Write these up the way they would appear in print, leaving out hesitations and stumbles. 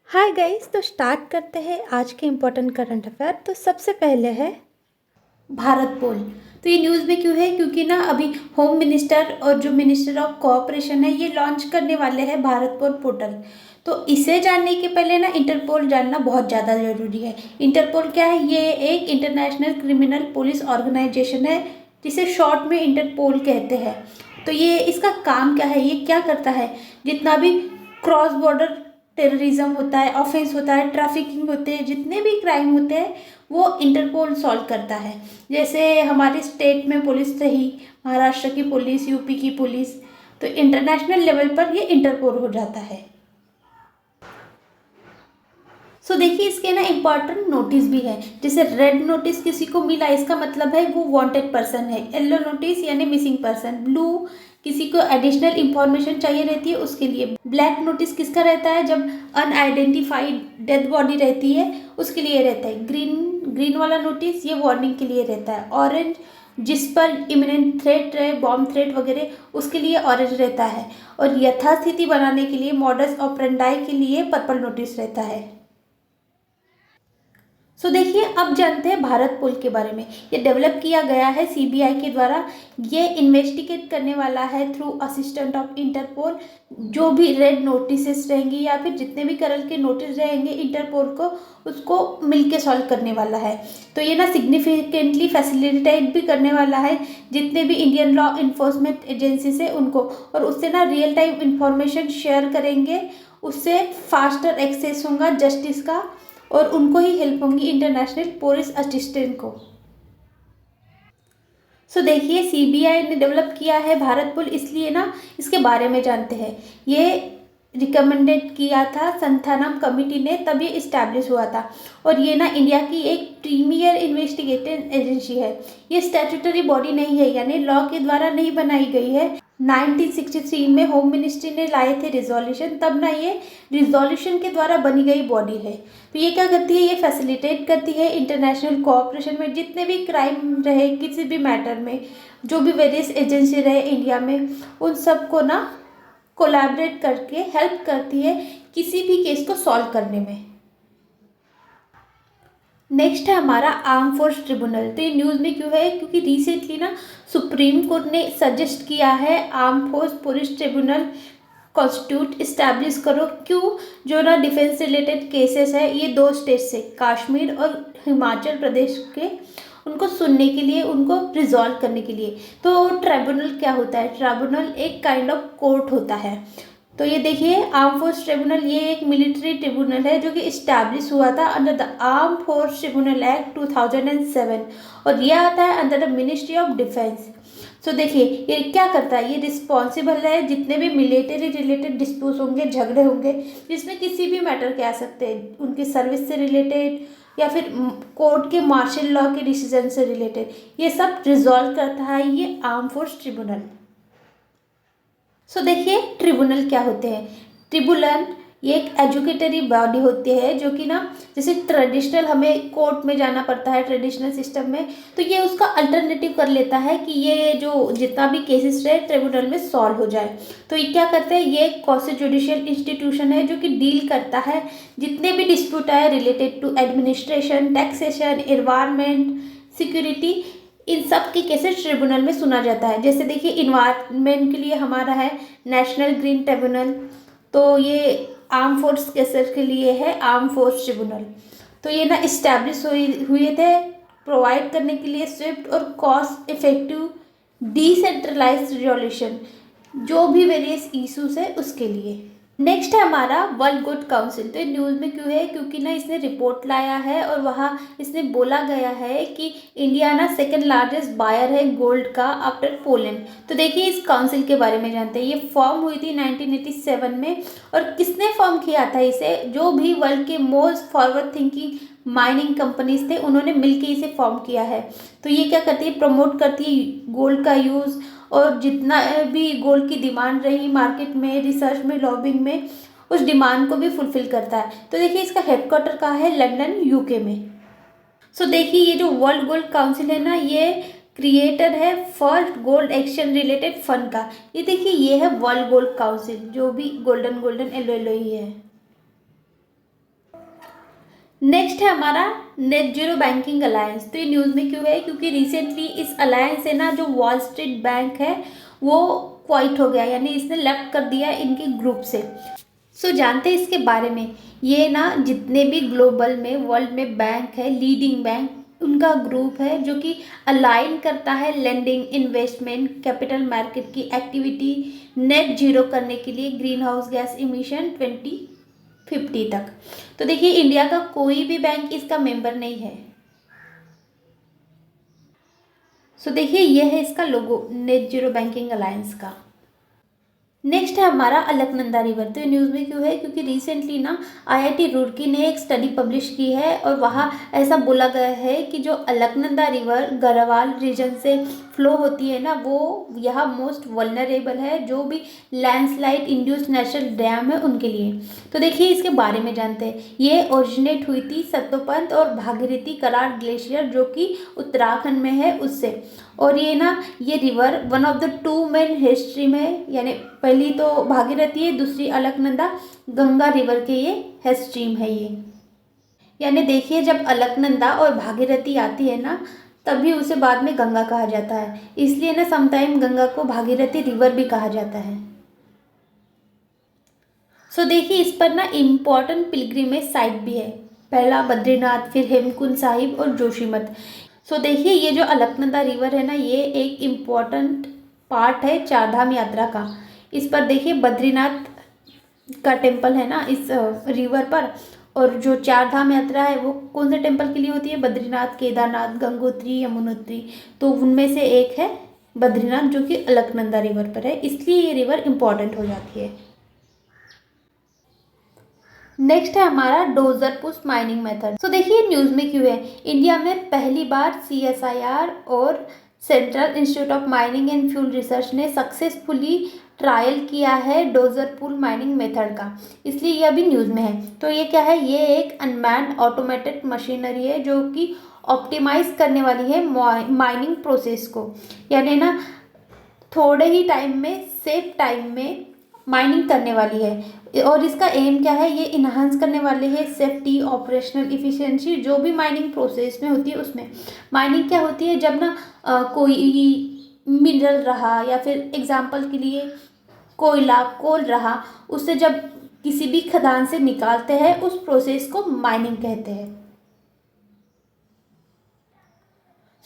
Hi guys, तो start करते हैं आज के इम्पोर्टेंट करंट अफेयर। तो सबसे पहले है भारत पोल। तो ये न्यूज़ में क्यों है? क्योंकि ना अभी होम मिनिस्टर और जो मिनिस्टर ऑफ कोऑपरेशन है ये लॉन्च करने वाले हैं भारत पोल पोर्टल। तो इसे जानने के पहले ना इंटरपोल जानना बहुत ज़्यादा ज़रूरी है। इंटरपोल क्या है? ये एक इंटरनेशनल क्रिमिनल पुलिस ऑर्गेनाइजेशन है जिसे शॉर्ट में इंटरपोल कहते हैं। तो ये इसका काम क्या है, ये क्या करता है? जितना भी क्रॉस बॉर्डर टेररिज्म होता है, ऑफेंस होता है, ट्रैफिकिंग होते हैं, जितने भी क्राइम होते हैं वो इंटरपोल सॉल्व करता है। जैसे हमारे स्टेट में पुलिस रही, महाराष्ट्र की पुलिस, यूपी की पुलिस, तो इंटरनेशनल लेवल पर ये इंटरपोल हो जाता है। सो देखिए इसके ना इम्पॉर्टेंट नोटिस भी है। जैसे रेड नोटिस किसी को मिला, इसका मतलब है वो वांटेड पर्सन है। येलो नोटिस यानी मिसिंग पर्सन। ब्लू किसी को एडिशनल इंफॉर्मेशन चाहिए रहती है उसके लिए। ब्लैक नोटिस किसका रहता है? जब अनआइडेंटिफाइड डेड बॉडी रहती है उसके लिए रहता है। ग्रीन वाला नोटिस ये वार्निंग के लिए रहता है। ऑरेंज जिस पर इमिनेंट थ्रेट रहे, बॉम्ब थ्रेट वगैरह, उसके लिए ऑरेंज रहता है। और यथास्थिति बनाने के लिए, मॉडस ऑपरेंडाई के लिए पर्पल नोटिस रहता है। सो देखिए अब जानते हैं भारत पोल के बारे में। ये डेवलप किया गया है सीबीआई के द्वारा। ये इन्वेस्टिगेट करने वाला है थ्रू असिस्टेंट ऑफ इंटरपोल। जो भी रेड नोटिसेस रहेंगी या फिर जितने भी कलर के नोटिस रहेंगे इंटरपोल को, उसको मिलके सॉल्व करने वाला है। तो ये ना सिग्निफिकेंटली फैसिलिटेट भी करने वाला है जितने भी इंडियन लॉ इन्फोर्समेंट एजेंसीज है उनको, और उससे ना रियल टाइम इंफॉर्मेशन शेयर करेंगे। उससे फास्टर एक्सेस होगा जस्टिस का, और उनको ही हेल्प होंगी इंटरनेशनल पुलिस असिस्टेंट को। सो देखिए सीबीआई ने डेवलप किया है भारत पोल, इसलिए ना इसके बारे में जानते हैं। ये रिकमेंडेड किया था संथानम कमिटी ने, तब ये इस्टेब्लिश हुआ था। और ये ना इंडिया की एक प्रीमियर इन्वेस्टिगेटिव एजेंसी है। ये स्टैट्यूटरी बॉडी नहीं है, यानी लॉ के द्वारा नहीं बनाई गई है। 1963 में होम मिनिस्ट्री ने लाए थे रिजोल्यूशन, तब ना ये रिजोल्यूशन के द्वारा बनी गई बॉडी है। तो ये क्या करती है? ये फैसिलिटेट करती है इंटरनेशनल कोऑपरेशन में। जितने भी क्राइम रहे किसी भी मैटर में, जो भी वेरियस एजेंसी रहे इंडिया में, उन सबको ना कोलैबोरेट करके हेल्प करती है किसी भी केस को सॉल्व करने में। नेक्स्ट है हमारा आर्म फोर्स ट्रिब्यूनल। तो ये न्यूज़ में क्यों है? क्योंकि रिसेंटली ना सुप्रीम कोर्ट ने सजेस्ट किया है arm force police tribunal constitute establish करो। क्यों? जो ना डिफेंस रिलेटेड केसेस है ये दो स्टेट से, कश्मीर और हिमाचल प्रदेश के, उनको सुनने के लिए, उनको रिजॉल्व करने के लिए। तो ट्रिब्यूनल क्या होता है? ट्रिब्यूनल एक काइंड ऑफ कोर्ट होता है। तो ये देखिए आर्म फोर्स ट्रिब्यूनल ये एक मिलिट्री ट्रिब्यूनल है जो कि इस्टेब्लिश हुआ था under the arm force tribunal act 2007, और ये आता है under the ministry of defence. So देखिए ये क्या करता है? ये रिस्पॉन्सिबल है जितने भी मिलिट्री रिलेटेड डिस्प्यूट होंगे, झगड़े होंगे, जिसमें किसी भी मैटर के आ सकते हैं, उनकी सर्विस से रिलेटेड या फिर कोर्ट के मार्शल लॉ के डिसीजन से रिलेटेड, ये सब रिजॉल्व करता है ये आर्म फोर्स ट्रिब्यूनल। सो देखिए ट्रिब्यूनल क्या होते हैं। ट्रिब्यूनल ये एक एजुकेटरी बॉडी होती है जो कि ना, जैसे ट्रेडिशनल हमें कोर्ट में जाना पड़ता है ट्रेडिशनल सिस्टम में, तो ये उसका अल्टरनेटिव कर लेता है कि ये जो जितना भी केसेस रहे ट्रिब्यूनल में सॉल्व हो जाए। तो ये क्या करते हैं? ये एक क्वासी जुडिशियल इंस्टीट्यूशन है जो कि डील करता है जितने भी डिस्प्यूट है related to administration, taxation, environment, security, इन सब के केसेस ट्रिब्यूनल में सुना जाता है। जैसे देखिए इन्वायरमेंट के लिए हमारा है नेशनल ग्रीन ट्रिब्यूनल, तो ये आर्म फोर्स केसेस के लिए है आर्म फोर्स ट्रिब्यूनल। तो ये ना इस्टेब्लिश हुए थे प्रोवाइड करने के लिए स्विफ्ट और कॉस्ट इफेक्टिव डिसेंट्रलाइज्ड रिजोल्यूशन, जो भी वेरियस इश्यूज है उसके लिए। नेक्स्ट है हमारा वर्ल्ड गोल्ड काउंसिल। तो ये न्यूज़ में क्यों है? क्योंकि ना इसने रिपोर्ट लाया है और वहाँ इसने बोला गया है कि इंडिया ना सेकंड लार्जेस्ट बायर है गोल्ड का आफ्टर पोलैंड। तो देखिए इस काउंसिल के बारे में जानते हैं। ये फॉर्म हुई थी 1987 में, और किसने फॉर्म किया था इसे? जो भी वर्ल्ड के most forward thinking mining companies थे उन्होंने मिलकर इसे फॉर्म किया है। तो ये क्या करती है? प्रमोट करती है गोल्ड का यूज़, और जितना भी गोल्ड की डिमांड रही मार्केट में, रिसर्च में, लॉबिंग में, उस डिमांड को भी फुलफिल करता है। तो देखिए इसका हेडक्वार्टर कहाँ है? लंदन यूके में। सो देखिए ये जो वर्ल्ड गोल्ड काउंसिल है ना, ये क्रिएटर है first gold exchange related fund का। ये देखिए ये है वर्ल्ड गोल्ड काउंसिल, जो भी गोल्डन गोल्डन येलो येलो ही है। नेक्स्ट है हमारा नेट जीरो बैंकिंग अलायंस। तो ये न्यूज़ में क्यों है, क्योंकि रिसेंटली इस अलायंस से ना जो वॉल स्ट्रीट बैंक है वो क्वाइट हो गया, यानी इसने लेफ्ट कर दिया इनके ग्रुप से। सो जानते हैं इसके बारे में। ये ना जितने भी ग्लोबल में वर्ल्ड में बैंक है, लीडिंग बैंक, उनका ग्रुप है जो कि अलाइन करता है लेंडिंग, इन्वेस्टमेंट, कैपिटल मार्केट की एक्टिविटी नेट जीरो करने के लिए ग्रीन हाउस गैस इमिशन 2050 तक। तो देखिए इंडिया का कोई भी बैंक इसका मेंबर नहीं है। सो देखिए ये है इसका लोगो नेट जीरो बैंकिंग अलायंस का। नेक्स्ट है हमारा अलकनंदा रिवर। तो ये न्यूज़ में क्यों है, क्योंकि रिसेंटली ना आईआईटी रुड़की ने एक स्टडी पब्लिश की है और वहाँ ऐसा बोला गया है कि जो अलकनंदा रिवर गढ़वाल रीजन से फ्लो होती है ना, वो यहाँ मोस्ट वल्नरेबल है, जो भी लैंडस्लाइड इंड्यूस नेचुरल डैम है उनके लिए। तो देखिए इसके बारे में जानते हैं। ये ओरिजिनेट हुई थी सतोपंत और भागीरथी करार ग्लेशियर जो कि उत्तराखंड में है उससे। और ये ना ये river one of the two main head stream है, यानी पहली तो भागीरथी है, दूसरी अलकनंदा गंगा रिवर के ये हेड स्ट्रीम है ये। यानी देखिए जब अलकनंदा और भागीरथी आती है ना तभी उसे बाद में गंगा कहा जाता है, इसलिए ना समटाइम गंगा को भागीरथी रिवर भी कहा जाता है। सो देखिए इस पर ना इम्पॉर्टेंट पिलग्रिमेज साइट भी है, पहला बद्रीनाथ, फिर हेमकुंड साहिब और जोशीमठ। सो देखिए ये जो अलकनंदा रिवर है ना ये एक इम्पॉर्टेंट पार्ट है चारधाम यात्रा का। इस पर देखिए बद्रीनाथ का टेम्पल है ना इस रिवर पर, और जो चारधाम यात्रा है वो कौन से टेम्पल के लिए होती है, बद्रीनाथ, केदारनाथ, गंगोत्री, यमुनोत्री। तो उनमें से एक है बद्रीनाथ जो कि अलकनंदा रिवर पर है, इसलिए ये रिवर इम्पॉर्टेंट हो जाती है। नेक्स्ट है हमारा डोजर पुश माइनिंग मेथड। तो देखिए न्यूज़ में क्यों है, इंडिया में पहली बार CSIR और central institute of mining and fuel research ने सक्सेसफुली ट्रायल किया है डोजर पुल माइनिंग मेथड का, इसलिए यह भी न्यूज़ में है। तो ये क्या है, ये एक अनमैन्ड ऑटोमेटेड मशीनरी है जो कि ऑप्टिमाइज करने वाली है माइनिंग प्रोसेस को, यानी ना थोड़े ही टाइम में, सेफ टाइम में माइनिंग करने वाली है। और इसका एम क्या है, ये इन्हांस करने वाले हैं सेफ्टी, ऑपरेशनल इफ़िशिएंसी जो भी माइनिंग प्रोसेस में होती है उसमें। माइनिंग क्या होती है, जब ना कोई मिनरल रहा या फिर एग्जांपल के लिए कोयला, कोल रहा, उससे जब किसी भी खदान से निकालते हैं उस प्रोसेस को माइनिंग कहते हैं।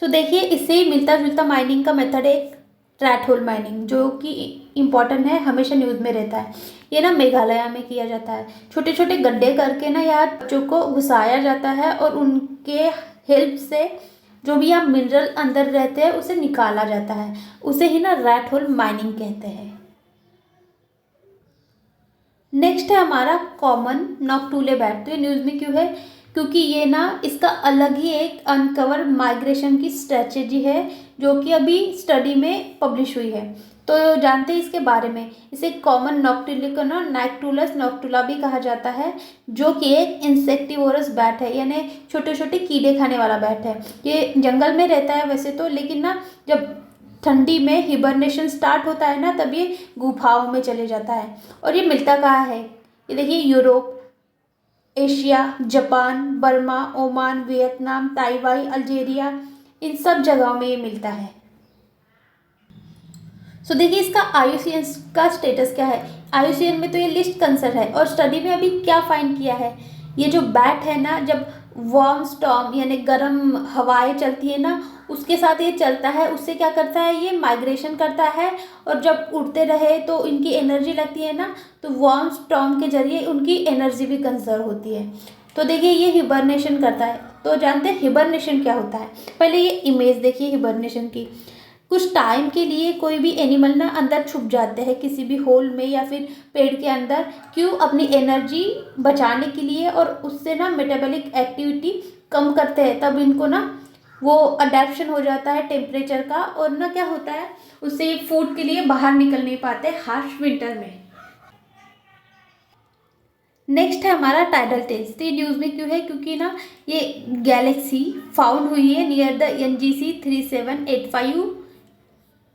सो देखिए इससे ही मिलता जुलता माइनिंग का मेथड है एक रैट होल माइनिंग, जो कि इम्पॉर्टेंट है, हमेशा न्यूज़ में रहता है। ये ना मेघालय में किया जाता है, छोटे छोटे गड्ढे करके ना यहाँ बच्चों को घुसाया जाता है और उनके हेल्प से जो भी यहाँ मिनरल अंदर रहते हैं उसे निकाला जाता है, उसे ही ना रैट होल माइनिंग कहते हैं। नेक्स्ट है हमारा कॉमन नॉक्टूले बैट। तो ये न्यूज़ में क्यों है, क्योंकि ये ना इसका अलग ही एक अनकवर माइग्रेशन की स्ट्रेटेजी है जो कि अभी स्टडी में पब्लिश हुई है। तो जानते हैं इसके बारे में। इसे कॉमन नॉक्टूले को ना नैक्टुलस नॉक्टुला भी कहा जाता है, जो कि एक इंसेक्टिवोरस बैट है, यानी छोटे छोटे कीड़े खाने वाला बैट है। ये जंगल में रहता है वैसे तो, लेकिन ना जब ठंडी में हिबरनेशन स्टार्ट होता है ना तब ये गुफाओं में चले जाता है। और ये मिलता कहाँ है, ये देखिए Europe, Asia, Japan, Burma, Oman, Vietnam, Taiwan, Algeria, इन सब जगहों में ये मिलता है। सो देखिए इसका IUCN का स्टेटस क्या है। IUCN में तो ये लिस्ट कंसर्न है, और स्टडी में अभी क्या फाइंड किया है, ये जो बैट है ना जब वार्म स्टॉर्म यानी गर्म हवाएं चलती है ना उसके साथ ये चलता है, उससे क्या करता है, ये माइग्रेशन करता है, और जब उड़ते रहे तो इनकी एनर्जी लगती है ना, तो वार्म स्टॉर्म के जरिए उनकी एनर्जी भी कंजर्व होती है। तो देखिए ये हिबरनेशन करता है। तो जानते हैं हिबरनेशन क्या होता है, पहले ये इमेज देखिए हिबरनेशन की। कुछ टाइम के लिए कोई भी एनिमल ना अंदर छुप जाते हैं किसी भी होल में या फिर पेड़ के अंदर, क्यों, अपनी एनर्जी बचाने के लिए, और उससे ना मेटाबॉलिक एक्टिविटी कम करते हैं, तब इनको ना वो अडेप्शन हो जाता है टेम्परेचर का, और ना क्या होता है उससे ये फूड के लिए बाहर निकल नहीं पाते हार्श विंटर में। नेक्स्ट है हमारा टाइडल टेल्स। तो ये न्यूज़ में क्यों है, क्योंकि ना ये गैलेक्सी फाउंड हुई है नियर द NGC 3785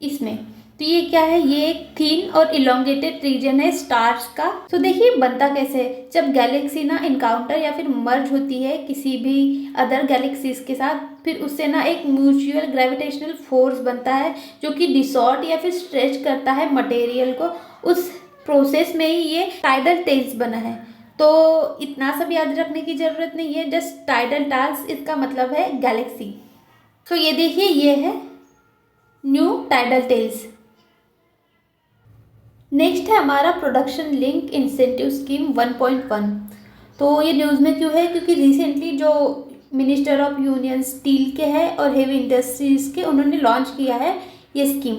इसमें। तो ये क्या है, ये एक थिन और इलोंगेटेड रीजन है स्टार्स का। तो देखिए बनता कैसे है, जब गैलेक्सी ना इनकाउंटर या फिर मर्ज होती है किसी भी अदर गैलेक्सीज के साथ, फिर उससे ना एक म्यूचुअल ग्रेविटेशनल फोर्स बनता है जो कि डिसॉर्ट या फिर स्ट्रेच करता है मटेरियल को। उस प्रोसेस में ही ये टाइडल टेल्स बना है। तो इतना सब याद रखने की ज़रूरत नहीं है, जस्ट टाइडल टेल्स इसका मतलब है गैलेक्सी। तो ये देखिए ये है न्यू टाइडल टेल्स। नेक्स्ट है हमारा प्रोडक्शन लिंक इंसेंटिव स्कीम 1.1। तो ये न्यूज़ में क्यों है, क्योंकि रिसेंटली जो मिनिस्टर ऑफ यूनियन स्टील के हैं और हेवी इंडस्ट्रीज़ के, उन्होंने लॉन्च किया है ये स्कीम।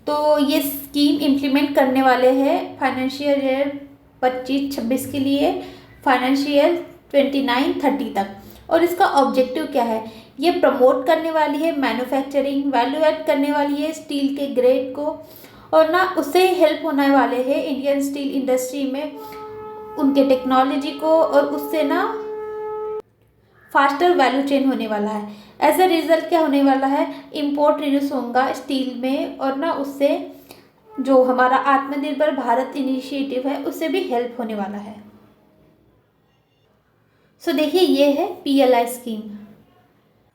तो ये स्कीम इम्प्लीमेंट करने वाले हैं फाइनेंशियल ईयर 25-26 के लिए, फाइनेंशियल 29-30 तक। और इसका ऑब्जेक्टिव क्या है, ये प्रमोट करने वाली है मैन्युफैक्चरिंग, वैल्यू ऐड करने वाली है स्टील के ग्रेड को, और ना उससे हेल्प होने वाले हैं इंडियन स्टील इंडस्ट्री में उनके टेक्नोलॉजी को, और उससे ना फास्टर वैल्यू चेन होने वाला है। एज अ रिजल्ट क्या होने वाला है, इंपोर्ट रिड्यूस होगा स्टील में, और ना उससे जो हमारा आत्मनिर्भर भारत इनिशिएटिव है उससे भी हेल्प होने वाला है। सो देखिए ये है PLI स्कीम।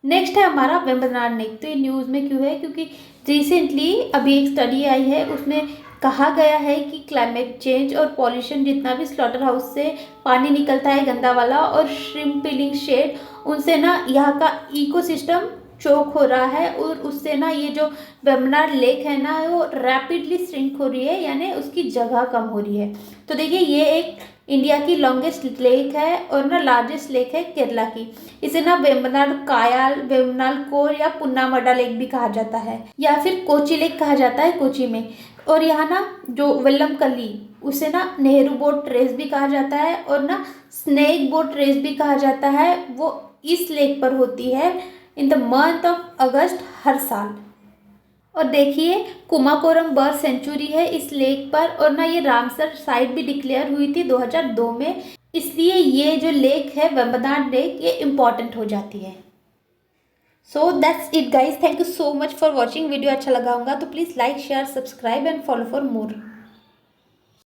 नेक्स्ट है हमारा वेम्बनाड नेक। तो ये न्यूज़ में क्यों है, क्योंकि रिसेंटली अभी एक स्टडी आई है, उसमें कहा गया है कि क्लाइमेट चेंज और पॉल्यूशन, जितना भी स्लॉटर हाउस से पानी निकलता है गंदा वाला, और श्रिम्प पिलिंग शेड, उनसे ना यहाँ का इकोसिस्टम चोक हो रहा है, और उससे ना ये जो वेम्बनाड लेक है ना वो रैपिडली श्रिंक हो रही है, यानी उसकी जगह कम हो रही है। तो देखिए ये एक इंडिया की लॉन्गेस्ट लेक है और ना लार्जेस्ट लेक है केरला की। इसे ना वेम्बनाड कायाल, वेम्बनाड कोर या पुन्नामडा लेक भी कहा जाता है, या फिर कोची लेक कहा जाता है कोची में। और यहाँ ना जो वेल्लमकल्ली, उसे ना नेहरू बोट रेस भी कहा जाता है, और ना स्नेक बोट रेस भी कहा जाता है। वो इस लेक पर होती है in the month of August हर साल। और देखिए कुमाकोरम बर्ड सेंचुरी है इस लेक पर, और ना ये रामसर साइट भी डिक्लेयर हुई थी 2002 में, इसलिए ये जो लेक है वेम्बनाड लेक ये इम्पॉर्टेंट हो जाती है। So that's it guys, thank you so much for watching. Video अच्छा लगा होगा तो please like share subscribe and follow for more.